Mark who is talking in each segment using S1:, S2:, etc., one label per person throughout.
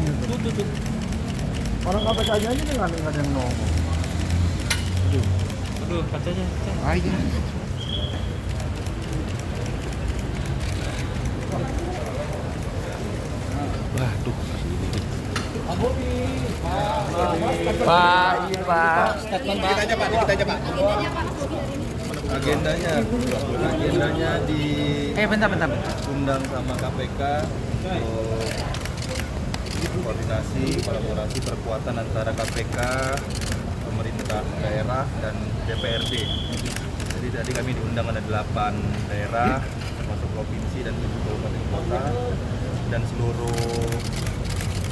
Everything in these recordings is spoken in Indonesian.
S1: Tuh.
S2: Orang KPK-nya aja nggak ada yang nongol.
S1: Aduh, kacanya.
S2: Ah, iya.
S1: Waduh,
S2: Pak, ini Pak.
S3: Dikit aja Pak. Agendanya di
S2: Bentar.
S3: undang sama KPK untuk koordinasi, kolaborasi, perkuatan antara KPK, pemerintah daerah dan DPRD. Jadi tadi kami diundang ada 8 daerah, termasuk provinsi dan 7 kabupaten kota, dan seluruh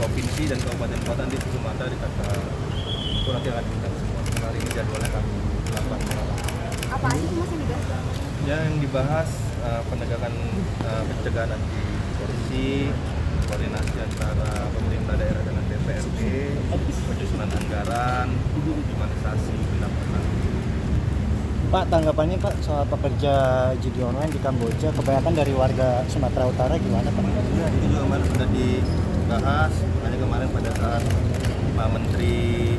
S3: provinsi dan kabupaten kota di Sumatera di kata itu nanti akan diundang semua. Hari ini jadwalnya kami 8 daerah.
S4: Apa aja sih Mas yang dibahas?
S3: Yang dibahas penegakan pencegahan anti korupsi, koordinasi antara pemerintah daerah dengan DPRD, penyusunan anggaran, optimalisasi pendapatan.
S5: Pak, tanggapannya Pak soal pekerja judi online di Kamboja, kebanyakan dari warga Sumatera Utara gimana Pak?
S3: Ya, itu juga kemarin sudah dibahas, hanya kemarin pada saat Pak Menteri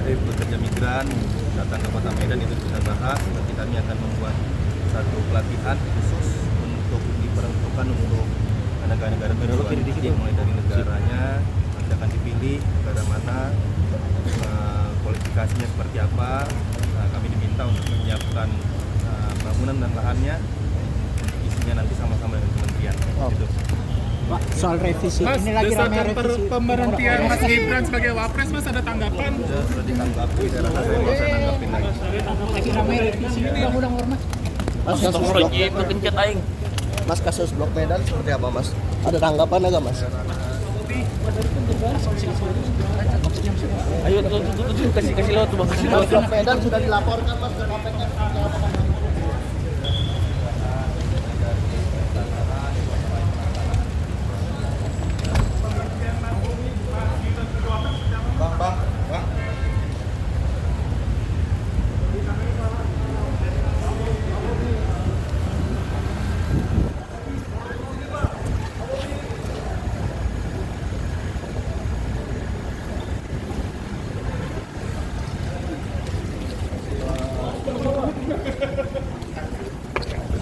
S3: pekerja migran datang ke Kota Medan itu kita bahas. Nanti kami akan membuat satu pelatihan khusus untuk diperuntukkan untuk negara-negara tujuan, mulai dari negaranya nanti akan dipilih negara mana, kualifikasinya seperti apa. Kami diminta untuk menyiapkan bangunan dan lahannya, isinya nanti sama-sama dengan kementerian. Gitu.
S5: Pak, soal revisi
S6: Mas,
S5: ini lagi ramai
S6: desakan
S5: revisi.
S6: pemberhentian Mas Gibran sebagai Wapres, Mas ada tanggapan?
S3: Sudah ditanggapi, saya rasa saya nggak usah nanggapin lagi.
S5: Lagi ramai revisi undang-undang ormas.
S7: Mas, kasus blok Mas, kasus blok Medan seperti apa Mas? Ada tanggapan nggak Mas?
S1: Ayo tuh kasih lewat tuh Bang.
S7: Mas, blok Medan sudah dilaporkan Mas ke KPK seperti apa Mas?
S3: Bang.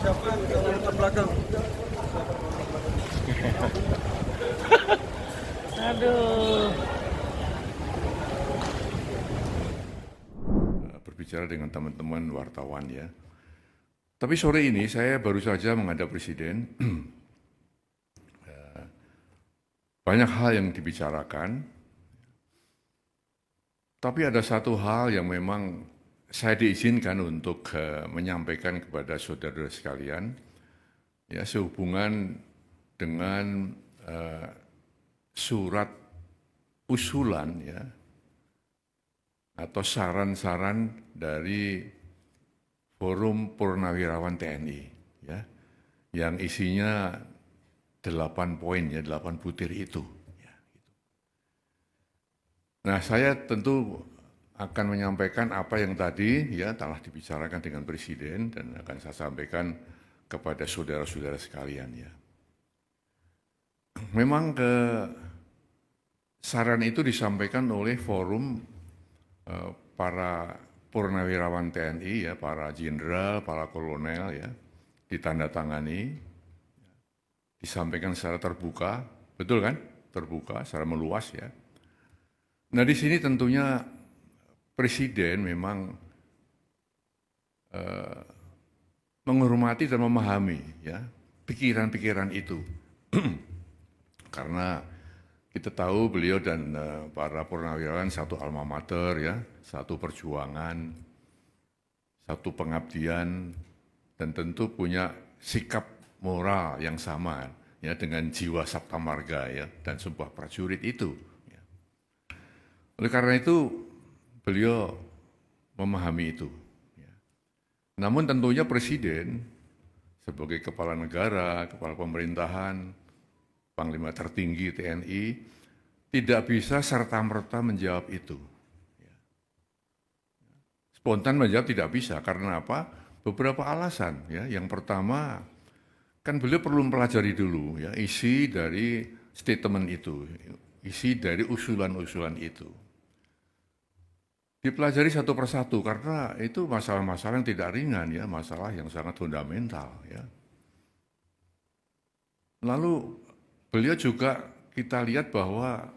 S3: Siapa yang ke belakang?
S1: Aduh.
S8: Berbicara dengan teman-teman wartawan ya. Tapi sore ini saya baru saja menghadap Presiden. Banyak hal yang dibicarakan. Tapi ada satu hal yang memang saya diizinkan untuk menyampaikan kepada saudara sekalian, ya, sehubungan dengan surat usulan ya atau saran-saran dari Forum Purnawirawan TNI ya, yang isinya 8 poin ya, 8 butir itu. Ya, gitu. Nah, saya tentu akan menyampaikan apa yang tadi ya telah dibicarakan dengan Presiden dan akan saya sampaikan kepada saudara-saudara sekalian ya. Memang saran itu disampaikan oleh forum para purnawirawan TNI ya, para jenderal, para kolonel ya, ditandatangani, disampaikan secara terbuka, betul kan? Terbuka, secara meluas ya. Nah di sini tentunya Presiden memang menghormati dan memahami ya pikiran-pikiran itu, karena kita tahu beliau dan para purnawirawan satu alma mater ya, satu perjuangan, satu pengabdian, dan tentu punya sikap moral yang sama ya dengan jiwa sabta marga ya dan sebuah prajurit itu. Ya. Oleh karena itu beliau memahami itu. Ya. Namun tentunya Presiden sebagai kepala negara, kepala pemerintahan, Panglima tertinggi TNI tidak bisa serta-merta menjawab itu. Spontan menjawab tidak bisa, karena apa? Beberapa alasan ya. Yang pertama, kan beliau perlu mempelajari dulu ya isi dari statement itu, isi dari usulan-usulan itu. Dipelajari satu persatu karena itu masalah-masalah yang tidak ringan ya, masalah yang sangat fundamental ya. Lalu beliau juga kita lihat bahwa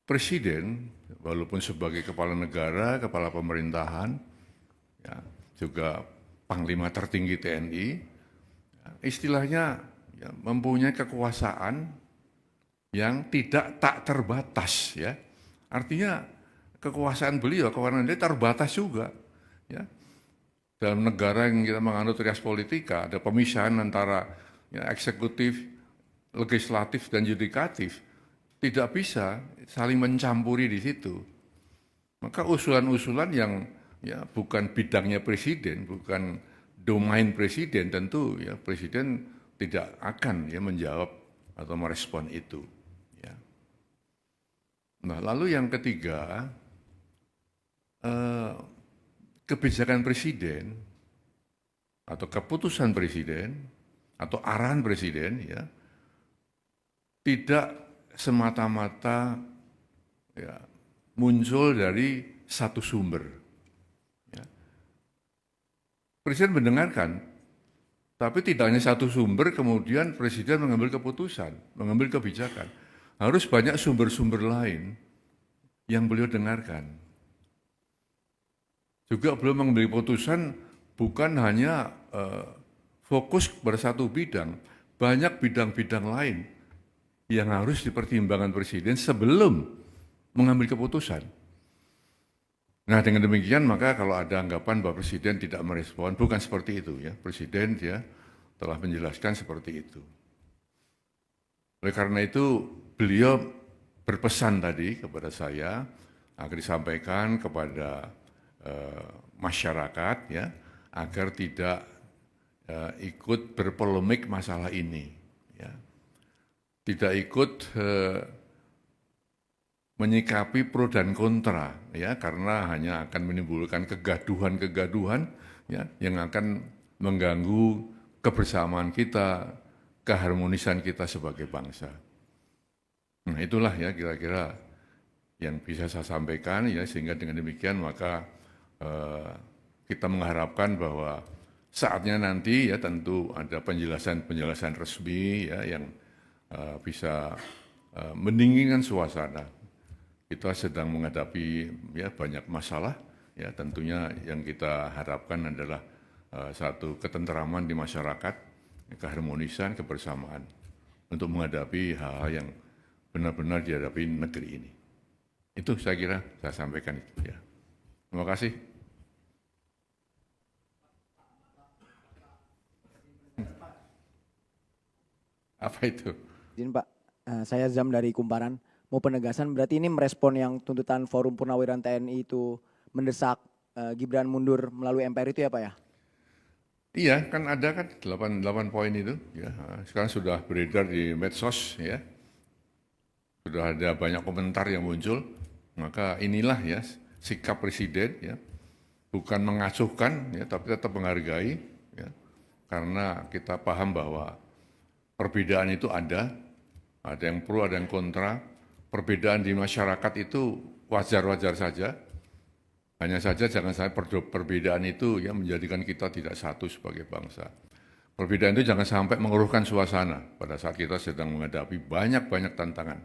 S8: presiden walaupun sebagai kepala negara, kepala pemerintahan, ya, juga panglima tertinggi TNI, ya, istilahnya ya, mempunyai kekuasaan yang tidak tak terbatas ya. Artinya kekuasaan beliau, kewenangan dia terbatas juga. Ya. Dalam negara yang kita menganut res politika, ada pemisahan antara ya, eksekutif, legislatif, dan yudikatif. Tidak bisa saling mencampuri di situ. Maka usulan-usulan yang ya, bukan bidangnya presiden, bukan domain presiden, tentu ya, presiden tidak akan ya, menjawab atau merespon itu. Ya. Nah, lalu yang ketiga, kebijakan presiden atau keputusan presiden atau arahan presiden ya tidak semata-mata ya, muncul dari satu sumber. Ya. Presiden mendengarkan, tapi tidak hanya satu sumber kemudian presiden mengambil keputusan, mengambil kebijakan. Harus banyak sumber-sumber lain yang beliau dengarkan. Juga beliau mengambil keputusan bukan hanya fokus pada satu bidang, banyak bidang-bidang lain yang harus dipertimbangkan presiden sebelum mengambil keputusan. Nah dengan demikian maka kalau ada anggapan bahwa presiden tidak merespon, bukan seperti itu ya. Presiden dia telah menjelaskan seperti itu. Oleh karena itu beliau berpesan tadi kepada saya agar disampaikan kepada masyarakat ya agar tidak ikut berpolemik masalah ini ya. Tidak ikut menyikapi pro dan kontra ya karena hanya akan menimbulkan kegaduhan-kegaduhan ya yang akan mengganggu kebersamaan kita, keharmonisan kita sebagai bangsa. Nah, itulah ya kira-kira yang bisa saya sampaikan ya sehingga dengan demikian maka kita mengharapkan bahwa saatnya nanti ya tentu ada penjelasan-penjelasan resmi ya yang bisa mendinginkan suasana. Kita sedang menghadapi ya banyak masalah ya tentunya yang kita harapkan adalah satu ketenteraman di masyarakat, keharmonisan, kebersamaan untuk menghadapi hal-hal yang benar-benar dihadapi negeri ini. Itu saya kira saya sampaikan itu ya. Terima kasih. Apa itu?
S9: Izin Pak, saya Zam dari Kumparan. Mau penegasan berarti ini merespon yang tuntutan Forum Purnawiran TNI itu mendesak Gibran mundur melalui MPR itu ya Pak ya?
S8: Iya, kan ada kan 8 poin itu. Ya. Sekarang sudah beredar di medsos ya. Sudah ada banyak komentar yang muncul. Maka inilah ya sikap presiden ya. Bukan mengacuhkan ya, tapi tetap menghargai ya. Karena kita paham bahwa perbedaan itu ada yang pro, ada yang kontra. Perbedaan di masyarakat itu wajar-wajar saja. Hanya saja jangan sampai perbedaan itu ya menjadikan kita tidak satu sebagai bangsa. Perbedaan itu jangan sampai mengeruhkan suasana pada saat kita sedang menghadapi banyak-banyak tantangan.